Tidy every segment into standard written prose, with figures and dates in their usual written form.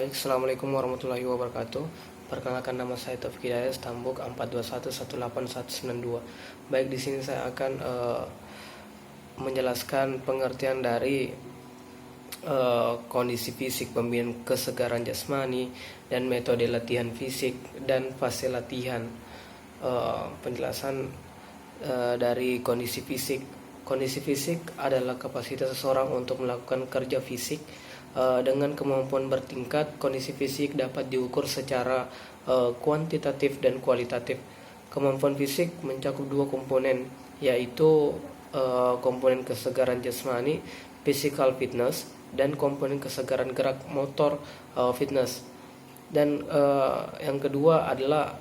Baik, Assalamualaikum warahmatullahi wabarakatuh. Perkenalkan, nama saya Taufik Hidayat, Stambuk 421189192. Baik, di sini saya akan menjelaskan pengertian dari kondisi fisik, pembinaan kesegaran jasmani, dan metode latihan fisik dan fase latihan. Penjelasan dari kondisi fisik. Kondisi fisik adalah kapasitas seseorang untuk melakukan kerja fisik dengan kemampuan bertingkat. Kondisi fisik dapat diukur secara kuantitatif dan kualitatif. Kemampuan fisik mencakup dua komponen, yaitu komponen kesegaran jasmani, physical fitness, dan komponen kesegaran gerak motor, fitness. Dan yang kedua adalah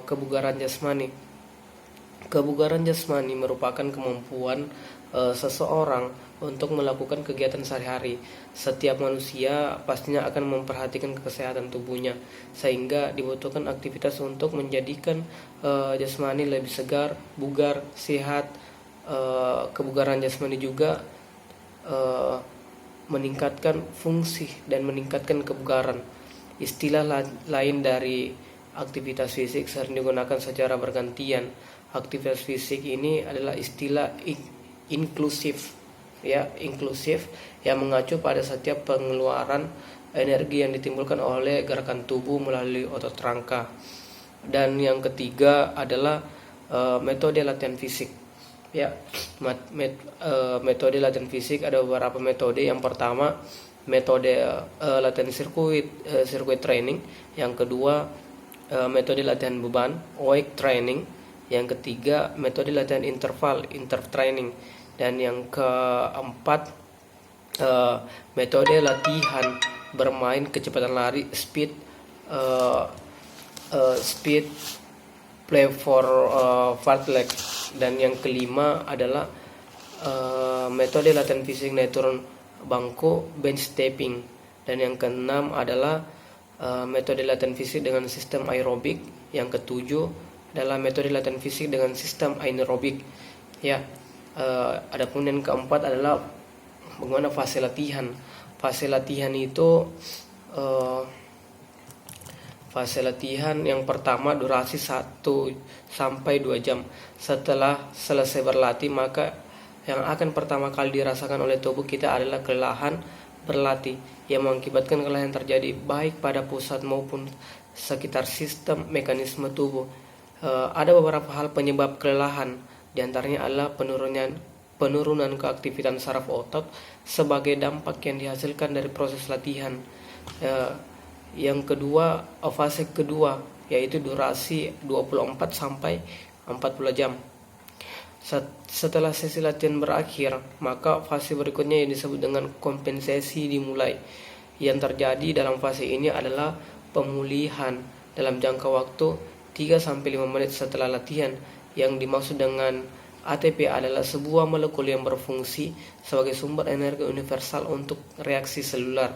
kebugaran jasmani. Kebugaran jasmani merupakan kemampuan seseorang untuk melakukan kegiatan sehari-hari. Setiap manusia pastinya akan memperhatikan kesehatan tubuhnya, sehingga dibutuhkan aktivitas untuk menjadikan jasmani lebih segar, bugar, sehat. Kebugaran jasmani juga meningkatkan fungsi dan meningkatkan kebugaran. Istilah lain dari aktivitas fisik sering digunakan secara bergantian. Aktivitas fisik ini adalah istilah inklusif, inklusif yang mengacu pada setiap pengeluaran energi yang ditimbulkan oleh gerakan tubuh melalui otot rangka. Dan yang ketiga adalah metode latihan fisik. Metode latihan fisik ada beberapa metode. Yang pertama, metode latihan sirkuit training. Yang kedua, metode latihan beban, weight training. Yang ketiga, metode latihan interval training. Dan yang keempat, metode latihan bermain kecepatan lari, speed play for fartlek. Dan yang kelima adalah metode latihan fisik naik turun bangku, bench stepping. Dan yang keenam adalah metode latihan fisik dengan sistem aerobik. Yang ketujuh adalah metode latihan fisik dengan sistem anaerobik. Adapun yang keempat adalah bagaimana fase latihan. Fase latihan itu fase latihan yang pertama durasi 1 sampai 2 jam. Setelah selesai berlatih, maka yang akan pertama kali dirasakan oleh tubuh kita adalah kelelahan berlatih, yang mengakibatkan kelelahan terjadi baik pada pusat maupun sekitar sistem mekanisme tubuh. Ada beberapa hal penyebab kelelahan, diantaranya adalah penurunan keaktifan saraf otot sebagai dampak yang dihasilkan dari proses latihan. Yang kedua, fase kedua, yaitu durasi 24 sampai 40 jam. Setelah sesi latihan berakhir, maka fase berikutnya yang disebut dengan kompensasi dimulai. Yang terjadi dalam fase ini adalah pemulihan dalam jangka waktu 3-5 menit setelah latihan. Yang dimaksud dengan ATP adalah sebuah molekul yang berfungsi sebagai sumber energi universal untuk reaksi seluler.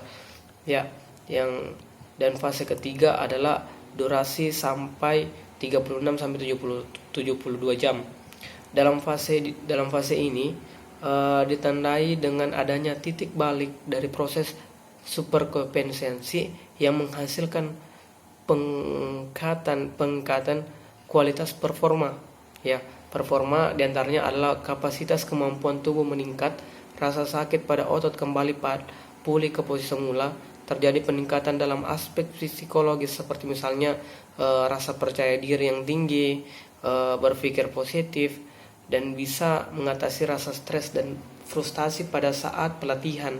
Dan fase ketiga adalah durasi sampai 36 sampai 72 jam. Dalam fase ini ditandai dengan adanya titik balik dari proses superkompensasi yang menghasilkan peningkatan kualitas performa. Performa diantaranya adalah kapasitas kemampuan tubuh meningkat, rasa sakit pada otot kembali pulih ke posisi semula, terjadi peningkatan dalam aspek psikologis seperti misalnya rasa percaya diri yang tinggi, berpikir positif, dan bisa mengatasi rasa stres dan frustasi pada saat pelatihan.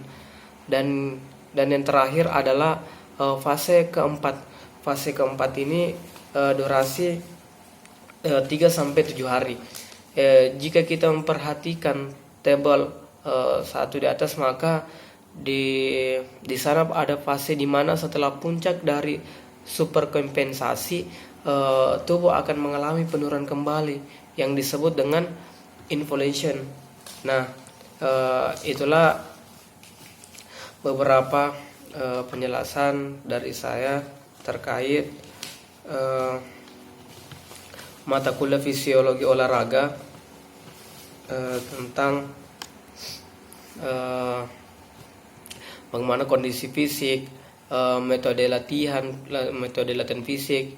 Dan yang terakhir adalah fase keempat. Fase keempat ini durasi 3-7 hari. Jika kita memperhatikan tabel 1 di atas, maka di sana ada fase di mana setelah puncak dari superkompensasi, tubuh akan mengalami penurunan kembali yang disebut dengan involution. Itulah beberapa penjelasan dari saya terkait mata kuliah fisiologi olahraga tentang bagaimana kondisi fisik, metode metode latihan fisik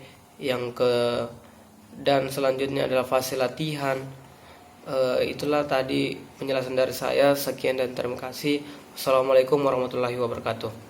dan selanjutnya adalah fase latihan. Itulah tadi penjelasan dari saya. Sekian dan terima kasih. Assalamualaikum warahmatullahi wabarakatuh.